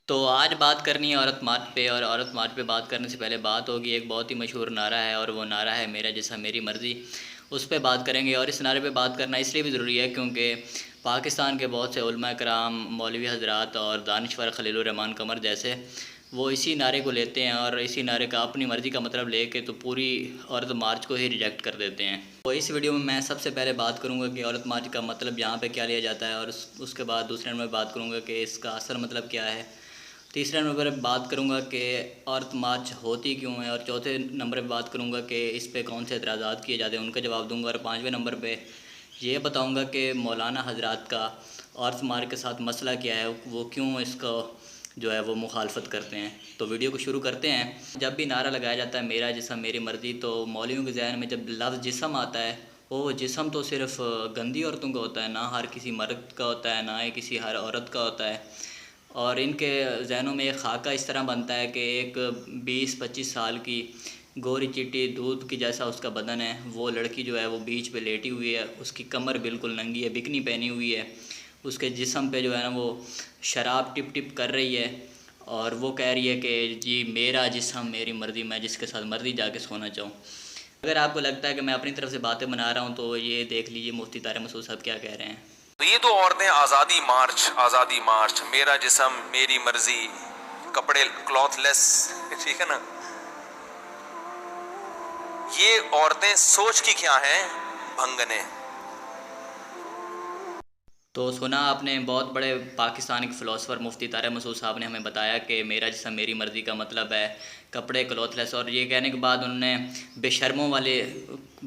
تو آج بات کرنی ہے عورت مارچ پہ، اور عورت مارچ پہ بات کرنے سے پہلے بات ہوگی ایک بہت ہی مشہور نعرہ ہے، اور وہ نعرہ ہے میرا جسم میری مرضی۔ اس پہ بات کریں گے، اور اس نعرے پہ بات کرنا اس لیے بھی ضروری ہے کیونکہ پاکستان کے بہت سے علماء کرام، مولوی حضرات اور دانشور خلیل الرحمان قمر جیسے وہ اسی نعرے کو لیتے ہیں، اور اسی نعرے کا اپنی مرضی کا مطلب لے کے تو پوری عورت مارچ کو ہی ریجیکٹ کر دیتے ہیں۔ تو اس ویڈیو میں سب سے پہلے بات کروں گا کہ عورت مارچ کا مطلب یہاں پہ کیا لیا جاتا ہے، اور اس کے بعد دوسرے نمبر پہ بات کروں گا کہ اس کا اصل مطلب کیا ہے، تیسرے نمبر پہ بات کروں گا کہ عورت مارچ ہوتی کیوں ہے، اور چوتھے نمبر پہ بات کروں گا کہ اس پہ کون سے اعتراضات کیے جاتے ہیں ان کا جواب دوں گا، اور پانچویں نمبر پہ یہ بتاؤں گا کہ مولانا حضرات کا عورت مارچ کے ساتھ مسئلہ کیا ہے، وہ کیوں اس کو جو ہے وہ مخالفت کرتے ہیں۔ تو ویڈیو کو شروع کرتے ہیں۔ جب بھی نعرہ لگایا جاتا ہے میرا جسم میری مرضی، تو مولویوں کے ذہن میں جب لفظ جسم آتا ہے، وہ جسم تو صرف گندی عورتوں کا ہوتا ہے، نہ ہر کسی مرد کا ہوتا ہے، نہ ہی کسی ہر عورت کا ہوتا ہے۔ اور ان کے ذہنوں میں ایک خاکہ اس طرح بنتا ہے کہ ایک 20-25 سال کی گوری چٹی دودھ کی جیسا اس کا بدن ہے، وہ لڑکی جو ہے وہ بیچ پہ لیٹی ہوئی ہے، اس کی کمر بالکل ننگی ہے، بکنی پہنی ہوئی ہے، اس کے جسم پہ جو ہے نا وہ شراب ٹپ ٹپ کر رہی ہے، اور وہ کہہ رہی ہے کہ جی میرا جسم میری مرضی، میں جس کے ساتھ مرضی جا کے سونا چاہوں۔ اگر آپ کو لگتا ہے کہ میں اپنی طرف سے باتیں بنا رہا ہوں تو یہ دیکھ لیجئے مفتی طاہر مسعود صاحب کیا کہہ رہے ہیں۔ یہ تو عورتیں آزادی مارچ، میرا جسم میری مرضی، کپڑے کلاتھ لیس، ٹھیک ہے نا؟ یہ عورتیں سوچ کی کیا ہیں؟ بھنگنے۔ تو سنا آپ نے، بہت بڑے پاکستانی فلاسفر مفتی طاہر مسعود صاحب نے ہمیں بتایا کہ میرا جسم میری مرضی کا مطلب ہے کپڑے کلوتھ لیس، اور یہ کہنے کے بعد انہوں نے بے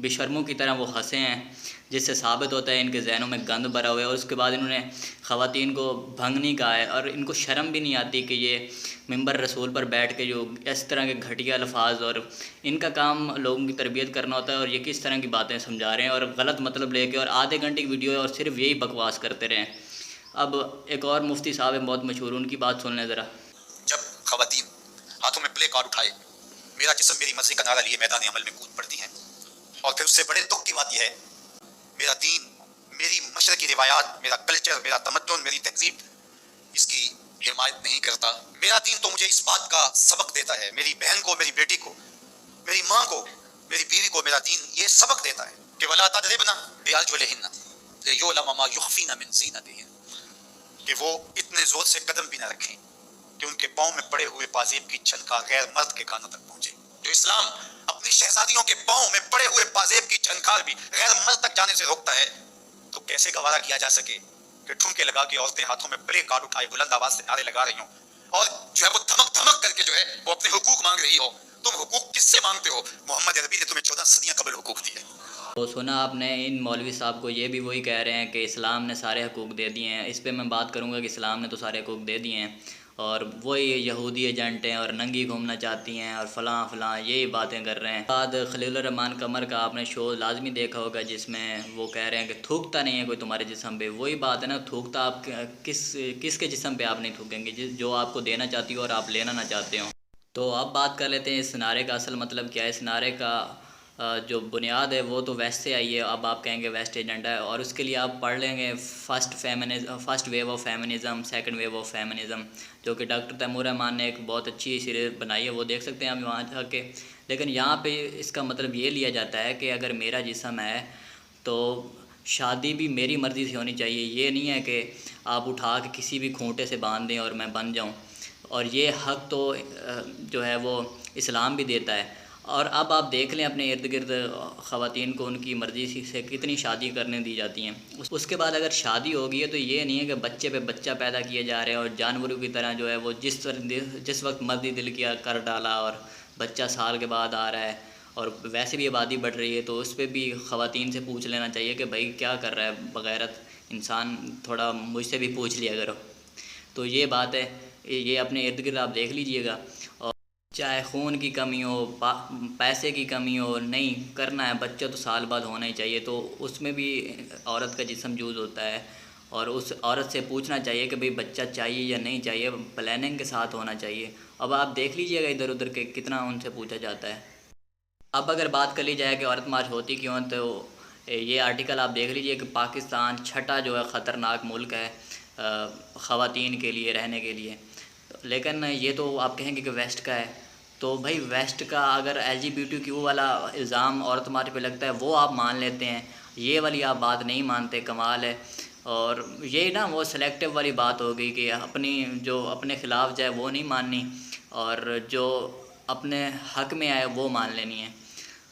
شرموں کی طرح وہ ہنسے ہیں، جس سے ثابت ہوتا ہے ان کے ذہنوں میں گند بھرا ہوا ہے۔ اور اس کے بعد انہوں نے خواتین کو بھنگنی کہا ہے، اور ان کو شرم بھی نہیں آتی کہ یہ ممبر رسول پر بیٹھ کے جو اس طرح کے گھٹیا الفاظ، اور ان کا کام لوگوں کی تربیت کرنا ہوتا ہے، اور یہ کس طرح کی باتیں سمجھا رہے ہیں، اور غلط مطلب لے کے، اور آدھے گھنٹے کی ویڈیو ہے اور صرف یہی بکواس کرتے رہے ہیں۔ اب ایک اور مفتی صاحب ہیں بہت مشہور، ان کی بات سن لیں ذرا۔ جب خواتین ہاتھوں میں پلے کارڈ اٹھائے میرا جسم میری مرضی کا نعرہ لیے میدان عمل میں کود پڑتی ہیں، اور پھر اس سے بڑے دکھ کی بات یہ ہے میرا دین، میری مشرقی روایات، میرا کلچر، میرا تمدن، میری تہذیب اس کی حمایت نہیں کرتا۔ میرا دین تو مجھے اس بات کا سبق دیتا ہے، میری بہن کو، میری بیٹی کو، میری ماں کو، میری بیوی کو میرا دین یہ سبق دیتا ہے کہ وَلَا تَضْرِبْنَ بِأَرْجُلِهِنَّ لِيُعْلَمَ مَا يُخْفِينَ مِنْ زِينَتِهِنَّ، کہ وہ اتنے زور سے قدم بھی نہ رکھیں کہ ان کے پاؤں میں پڑے ہوئے پازیب کی چھنکار غیر مرد کے کانوں تک پہنچے۔ جو اسلام اپنی شہزادیوں کے پاؤں میں پڑے ہوئے پازیب کی چھنکار بھی غیر مرد تک جانے سے روکتا ہے، تو کیسے گوارا کیا جا سکے کہ ٹھمکے لگا کے عورتیں ہاتھوں میں پلے کارڈ اٹھائے بلند آواز سے نعرے لگا رہی ہوں، اور جو ہے وہ دھمک دھمک کر کے جو ہے وہ اپنے حقوق مانگ رہی ہو۔ تم حقوق کس سے مانگتے ہو؟ محمد عربی نے تمہیں 14 صدیاں قبل حقوق دیے۔ تو سنا آپ نے، ان مولوی صاحب کو یہ بھی وہی کہہ رہے ہیں کہ اسلام نے سارے حقوق دے دیے ہیں۔ اس پہ میں بات کروں گا کہ اسلام نے تو سارے حقوق دے دیے ہیں، اور وہی یہودی ایجنٹ ہیں، اور ننگی گھومنا چاہتی ہیں، اور فلاں فلاں یہی باتیں کر رہے ہیں۔ بعد خلیل الرحمان قمر کا آپ نے شو لازمی دیکھا ہوگا، جس میں وہ کہہ رہے ہیں کہ تھوکتا نہیں ہے کوئی تمہارے جسم پہ۔ وہی بات ہے نا، تھوکتا آپ کس کے جسم پہ آپ نہیں تھوکیں گے، جو آپ کو دینا چاہتی ہو اور آپ لینا نہ چاہتے ہو۔ تو اب بات کر لیتے ہیں اس نعرے کا اصل مطلب کیا ہے۔ اس نعرے کا جو بنیاد ہے وہ تو ویسٹ سے آئی ہے، اب آپ کہیں گے ویسٹ ایجنڈا ہے، اور اس کے لیے آپ پڑھ لیں گے first wave of feminism, second wave of feminism, جو کہ ڈاکٹر تیمور رحمان نے ایک بہت اچھی سیریز بنائی ہے، وہ دیکھ سکتے ہیں آپ وہاں جا کے۔ لیکن یہاں پہ اس کا مطلب یہ لیا جاتا ہے کہ اگر میرا جسم ہے تو شادی بھی میری مرضی سے ہونی چاہیے، یہ نہیں ہے کہ آپ اٹھا کے کسی بھی کھونٹے سے باندھ دیں اور میں بن جاؤں، اور یہ حق تو جو ہے وہ اسلام بھی دیتا ہے۔ اور اب آپ دیکھ لیں اپنے ارد گرد خواتین کو ان کی مرضی سے کتنی شادی کرنے دی جاتی ہیں۔ اس کے بعد اگر شادی ہوگی ہے تو یہ نہیں ہے کہ بچے پہ بچہ پیدا کیے جا رہے ہیں، اور جانوروں کی طرح جو ہے وہ جس وقت مرضی دل کیا کر ڈالا، اور بچہ سال کے بعد آ رہا ہے، اور ویسے بھی آبادی بڑھ رہی ہے، تو اس پہ بھی خواتین سے پوچھ لینا چاہیے کہ بھائی کیا کر رہا ہے بغیرت انسان، تھوڑا مجھ سے بھی پوچھ لیا کرو۔ تو یہ بات ہے، یہ اپنے ارد گرد آپ دیکھ لیجئے گا، اور چاہے خون کی کمی ہو، پیسے کی کمی ہو، نہیں کرنا ہے بچہ تو سال بعد ہونا ہی چاہیے، تو اس میں بھی عورت کا جسم یوز ہوتا ہے، اور اس عورت سے پوچھنا چاہیے کہ بھئی بچہ چاہیے یا نہیں چاہیے، پلاننگ کے ساتھ ہونا چاہیے۔ اب آپ دیکھ لیجئے گا ادھر ادھر کے کتنا ان سے پوچھا جاتا ہے۔ اب اگر بات کر لی جائے کہ عورت مارچ ہوتی کیوں ہے، تو یہ آرٹیکل آپ دیکھ لیجئے کہ پاکستان چھٹا جو ہے خطرناک ملک ہے خواتین کے لیے رہنے کے لیے۔ لیکن یہ تو آپ کہیں گے کہ ویسٹ کا ہے، تو بھائی ویسٹ کا اگر LGBTQ والا الزام عورت مارچ پہ لگتا ہے وہ آپ مان لیتے ہیں، یہ والی آپ بات نہیں مانتے، کمال ہے۔ اور یہ نا وہ سلیکٹیو والی بات ہو گئی کہ اپنے خلاف جائے وہ نہیں ماننی، اور جو اپنے حق میں آئے وہ مان لینی ہے۔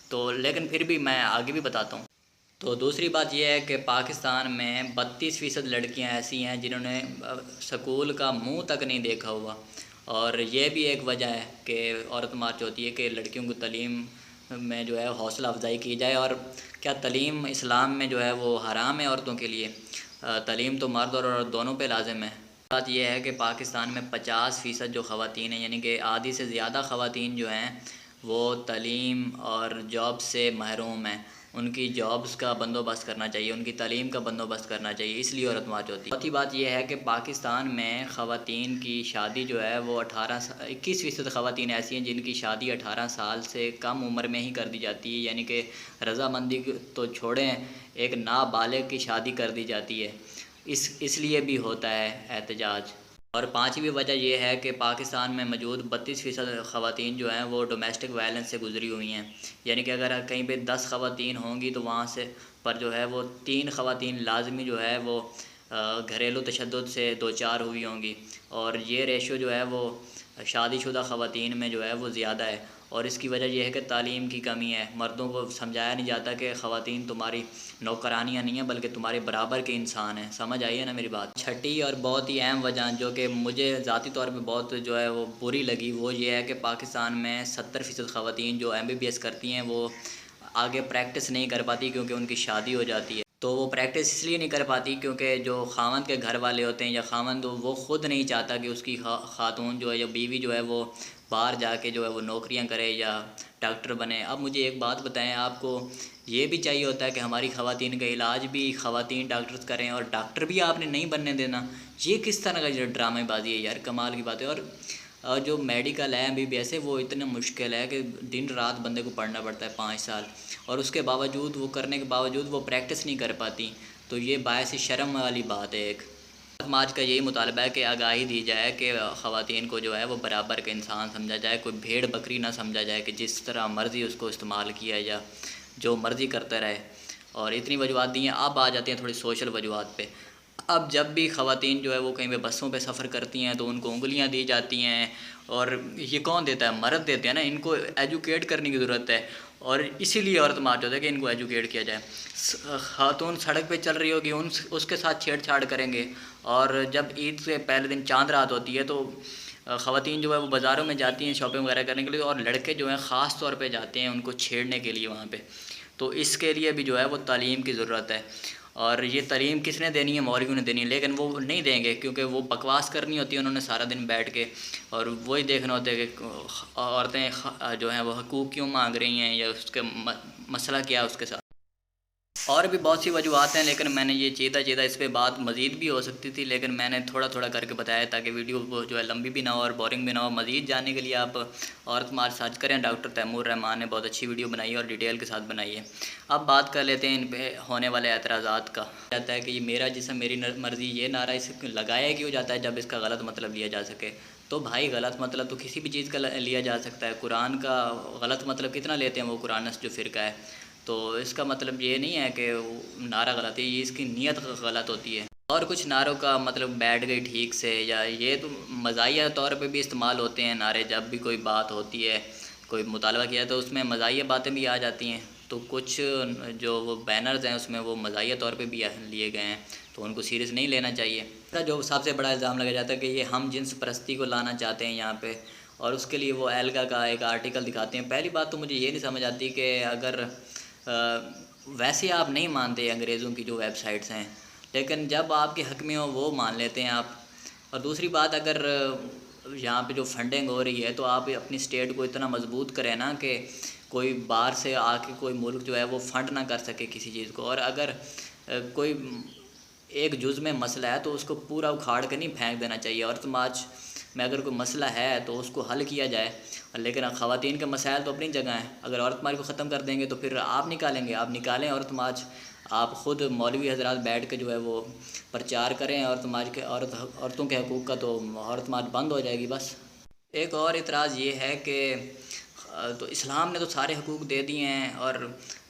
تو لیکن پھر بھی میں آگے بھی بتاتا ہوں۔ تو دوسری بات یہ ہے کہ پاکستان میں 32% لڑکیاں ایسی ہیں جنہوں نے سکول کا منہ تک نہیں دیکھا ہوا، اور یہ بھی ایک وجہ ہے کہ عورت مارچ ہوتی ہے کہ لڑکیوں کو تعلیم میں جو ہے حوصلہ افزائی کی جائے۔ اور کیا تعلیم اسلام میں جو ہے وہ حرام ہے عورتوں کے لیے؟ تعلیم تو مرد اور عورت دونوں پہ لازم ہے۔ بات یہ ہے کہ پاکستان میں 50% جو خواتین ہیں، یعنی کہ آدھی سے زیادہ خواتین جو ہیں وہ تعلیم اور جاب سے محروم ہیں۔ ان کی جابز کا بندوبست کرنا چاہیے، ان کی تعلیم کا بندوبست کرنا چاہیے، اس لیے عورت مارچ ہوتی ہے۔ چوتھی بات یہ ہے کہ پاکستان میں خواتین کی شادی جو ہے وہ 21% خواتین ایسی ہیں جن کی شادی 18 سال سے کم عمر میں ہی کر دی جاتی ہے، یعنی کہ رضامندی تو چھوڑیں، ایک نابالغ کی شادی کر دی جاتی ہے۔ اس لیے بھی ہوتا ہے احتجاج۔ اور پانچویں وجہ یہ ہے کہ پاکستان میں موجود 32% خواتین جو ہیں وہ ڈومیسٹک وائلنس سے گزری ہوئی ہیں، یعنی کہ اگر کہیں پہ 10 خواتین ہوں گی تو وہاں سے پر جو ہے وہ 3 خواتین لازمی جو ہے وہ گھریلو تشدد سے دوچار ہوئی ہوں گی، اور یہ ریشو جو ہے وہ شادی شدہ خواتین میں جو ہے وہ زیادہ ہے۔ اور اس کی وجہ یہ ہے کہ تعلیم کی کمی ہے، مردوں کو سمجھایا نہیں جاتا کہ خواتین تمہاری نوکرانیاں نہیں ہیں بلکہ تمہارے برابر کے انسان ہیں۔ سمجھ آئی ہے نا میری بات؟ چھٹی اور بہت ہی اہم وجہ جو کہ مجھے ذاتی طور پہ بہت جو ہے وہ بری لگی، وہ یہ ہے کہ پاکستان میں 70% خواتین جو MBBS کرتی ہیں وہ آگے پریکٹس نہیں کر پاتی کیونکہ ان کی شادی ہو جاتی ہے۔ تو وہ پریکٹس اس لیے نہیں کر پاتی کیونکہ جو خاوند کے گھر والے ہوتے ہیں یا خاوند وہ خود نہیں چاہتا کہ اس کی خاتون جو ہے یا بیوی جو ہے وہ باہر جا کے جو ہے وہ نوکریاں کرے یا ڈاکٹر بنے۔ اب مجھے ایک بات بتائیں، آپ کو یہ بھی چاہیے ہوتا ہے کہ ہماری خواتین کا علاج بھی خواتین ڈاکٹرز کریں، اور ڈاکٹر بھی آپ نے نہیں بننے دینا؟ یہ کس طرح کا ڈرامے بازی ہے یار، کمال کی بات ہے۔ اور جو میڈیکل ہے MBBS ہے وہ اتنا مشکل ہے کہ دن رات بندے کو پڑھنا پڑتا ہے 5 سال، اور اس کے باوجود وہ کرنے کے باوجود وہ پریکٹس نہیں کر پاتی، تو یہ باعث شرم والی بات ہے ایک۔ مارچ کا یہی مطالبہ ہے کہ آگاہی دی جائے کہ خواتین کو جو ہے وہ برابر کا انسان سمجھا جائے، کوئی بھیڑ بکری نہ سمجھا جائے کہ جس طرح مرضی اس کو استعمال کیا یا جو مرضی کرتا رہے۔ اور اتنی وجوہات دی ہیں، اب آ جاتے ہیں تھوڑی سوشل وجوہات پہ۔ اب جب بھی خواتین جو ہے وہ کہیں پہ بسوں پہ سفر کرتی ہیں تو ان کو انگلیاں دی جاتی ہیں، اور یہ کون دیتا ہے؟ مرد دیتے ہیں نا۔ ان کو ایجوکیٹ کرنے کی ضرورت ہے، اور اسی لیے عورت مارچ ہوتا ہے کہ ان کو ایجوکیٹ کیا جائے۔ خاتون سڑک پہ چل رہی ہوگی اس کے ساتھ چھیڑ چھاڑ کریں گے، اور جب عید سے پہلے دن چاند رات ہوتی ہے تو خواتین جو ہے وہ بازاروں میں جاتی ہیں شاپنگ وغیرہ کرنے کے لیے، اور لڑکے جو ہیں خاص طور پہ جاتے ہیں ان کو چھیڑنے کے لیے وہاں پہ۔ تو اس کے لیے بھی جو ہے وہ تعلیم کی ضرورت ہے، اور یہ تعلیم کس نے دینی ہے؟ مولویوں نے دینی ہے، لیکن وہ نہیں دیں گے کیونکہ وہ بکواس کرنی ہوتی ہے انہوں نے سارا دن بیٹھ کے، اور وہی دیکھنا ہوتا ہے کہ عورتیں جو ہیں وہ حقوق کیوں مانگ رہی ہیں یا اس کے مسئلہ کیا ہے اس کے ساتھ۔ اور بھی بہت سی وجوہات ہیں، لیکن میں نے یہ چیتا اس پہ بات مزید بھی ہو سکتی تھی، لیکن میں نے تھوڑا تھوڑا کر کے بتایا تاکہ ویڈیو جو ہے لمبی بھی نہ ہو اور بورنگ بھی نہ ہو۔ مزید جاننے کے لیے آپ عورت مارچ سرچ کریں، ڈاکٹر تیمور رحمان نے بہت اچھی ویڈیو بنائی ہے اور ڈیٹیل کے ساتھ بنائی ہے۔ اب بات کر لیتے ہیں ان پہ ہونے والے اعتراضات کا۔ کہتا ہے کہ یہ میرا جسم میری مرضی، یہ نعرہ اس لگایا کیوں جاتا ہے جب اس کا غلط مطلب لیا جا سکے؟ تو بھائی غلط مطلب تو کسی بھی چیز کا لیا جا سکتا ہے۔ قرآن کا غلط مطلب کتنا لیتے ہیں وہ قرآن جو فرقہ ہے، تو اس کا مطلب یہ نہیں ہے کہ نعرہ غلط ہے، یہ اس کی نیت غلط ہوتی ہے۔ اور کچھ نعروں کا مطلب بیٹھ گئی ٹھیک سے، یا یہ تو مزاحیہ طور پہ بھی استعمال ہوتے ہیں نعرے، جب بھی کوئی بات ہوتی ہے کوئی مطالبہ کیا تو اس میں مزاحیہ باتیں بھی آ جاتی ہیں، تو کچھ جو وہ بینرز ہیں اس میں وہ مزاحیہ طور پہ بھی لیے گئے ہیں، تو ان کو سیریس نہیں لینا چاہیے۔ جو سب سے بڑا الزام لگا جاتا ہے کہ یہ ہم جنس پرستی کو لانا چاہتے ہیں یہاں پہ، اور اس کے لیے وہ ایلگا کا ایک آرٹیکل دکھاتے ہیں۔ پہلی بات تو مجھے یہ نہیں سمجھ آتی کہ اگر ویسے آپ نہیں مانتے انگریزوں کی جو ویب سائٹس ہیں، لیکن جب آپ کے حق میں ہو وہ مان لیتے ہیں آپ۔ اور دوسری بات، اگر یہاں پہ جو فنڈنگ ہو رہی ہے تو آپ اپنی اسٹیٹ کو اتنا مضبوط کریں نا کہ کوئی باہر سے آ کے کوئی ملک جو ہے وہ فنڈ نہ کر سکے کسی چیز کو، اور اگر کوئی ایک جز میں مسئلہ ہے تو اس کو پورا اکھاڑ کے نہیں پھینک دینا چاہیے۔ عورت مارچ میں اگر کوئی مسئلہ ہے تو اس کو حل کیا جائے، لیکن خواتین کے مسائل تو اپنی جگہ ہیں۔ اگر عورت مارچ کو ختم کر دیں گے تو پھر آپ نکالیں گے، آپ نکالیں عورت مارچ۔ آپ خود مولوی حضرات بیٹھ کے جو ہے وہ پرچار کریں اور سماج کے عورتوں کے حقوق کا، تو عورت مارچ بند ہو جائے گی بس۔ ایک اور اعتراض یہ ہے کہ تو اسلام نے تو سارے حقوق دے دیے ہیں، اور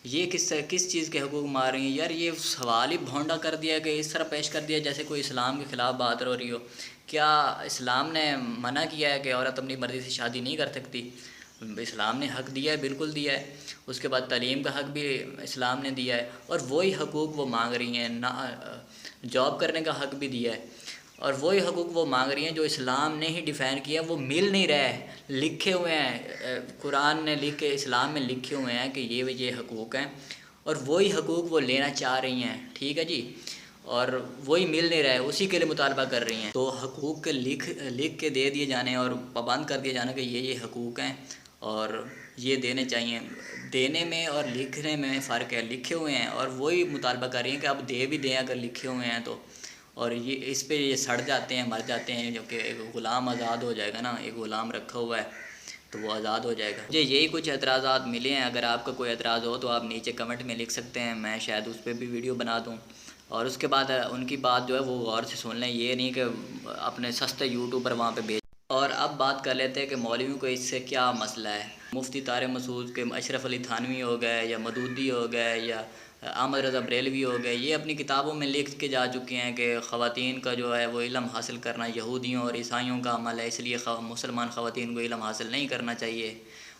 یہ کس چیز کے حقوق مار رہی ہیں یار؟ یہ سوال ہی بھونڈا کر دیا کہ اس طرح پیش کر دیا جیسے کوئی اسلام کے خلاف بات ہو رہی ہو۔ کیا اسلام نے منع کیا ہے کہ عورت اپنی مرضی سے شادی نہیں کر سکتی؟ اسلام نے حق دیا ہے، بالکل دیا ہے۔ اس کے بعد تعلیم کا حق بھی اسلام نے دیا ہے، اور وہی حقوق وہ مانگ رہی ہیں، جاب کرنے کا حق بھی دیا ہے، اور وہی حقوق وہ مانگ رہی ہیں جو اسلام نے ہی ڈیفائن کیا۔ وہ مل نہیں رہے، لکھے ہوئے ہیں، قرآن نے لکھ کے، اسلام میں لکھے ہوئے ہیں کہ یہ حقوق ہیں، اور وہی حقوق وہ لینا چاہ رہی ہیں، ٹھیک ہے جی، اور وہی مل نہیں رہے، اسی کے لیے مطالبہ کر رہی ہیں۔ تو حقوق کے لکھ کے دے دیے جانے اور پابند کر دیے جانے کہ یہ حقوق ہیں اور یہ دینے چاہیے۔ دینے میں اور لکھنے میں فرق ہے، لکھے ہوئے ہیں اور وہی مطالبہ کر رہی ہیں کہ اب دے بھی دیں اگر لکھے ہوئے ہیں تو، اور یہ اس پہ یہ سڑ جاتے ہیں، مر جاتے ہیں، جو کہ ایک غلام آزاد ہو جائے گا نا، ایک غلام رکھا ہوا ہے تو وہ آزاد ہو جائے گا۔ مجھے یہی کچھ اعتراضات ملے ہیں، اگر آپ کا کوئی اعتراض ہو تو آپ نیچے کمنٹ میں لکھ سکتے ہیں، میں شاید اس پہ بھی ویڈیو بنا دوں، اور اس کے بعد ان کی بات جو ہے وہ غور سے سن لیں، یہ نہیں کہ اپنے سستے یوٹیوبر وہاں پہ بھیج۔ اور اب بات کر لیتے ہیں کہ مولویوں کو اس سے کیا مسئلہ ہے۔ مفتی طارق مسعود کے اشرف علی تھانوی ہو گئے، یا مودودی ہو گئے، یا احمد رضا بریلوی ہو گئے، یہ اپنی کتابوں میں لکھ کے جا چکے ہیں کہ خواتین کا جو ہے وہ علم حاصل کرنا یہودیوں اور عیسائیوں کا عمل ہے، اس لیے مسلمان خواتین کو علم حاصل نہیں کرنا چاہیے۔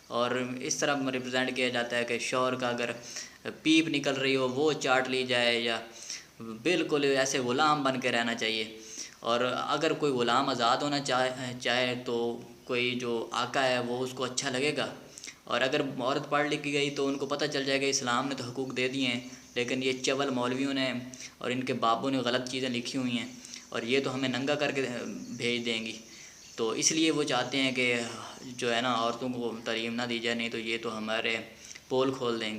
اور اس طرح ریپرزینٹ کیا جاتا ہے کہ شوہر کا اگر پیپ نکل رہی ہو وہ چاٹ لی جائے، یا بالکل ایسے غلام بن کے رہنا چاہیے، اور اگر کوئی غلام آزاد ہونا چاہے تو کوئی جو آقا ہے وہ اس کو اچھا لگے گا، اور اگر عورت پڑھ لکھ گئی تو ان کو پتہ چل جائے گا اسلام نے تو حقوق دے دیے ہیں، لیکن یہ چول مولویوں نے اور ان کے بابوں نے غلط چیزیں لکھی ہوئی ہیں، اور یہ تو ہمیں ننگا کر کے بھیج دیں گی، تو اس لیے وہ چاہتے ہیں کہ جو ہے نا عورتوں کو تعلیم نہ دی جائے، نہیں تو یہ تو ہمارے پول کھول دیں گے۔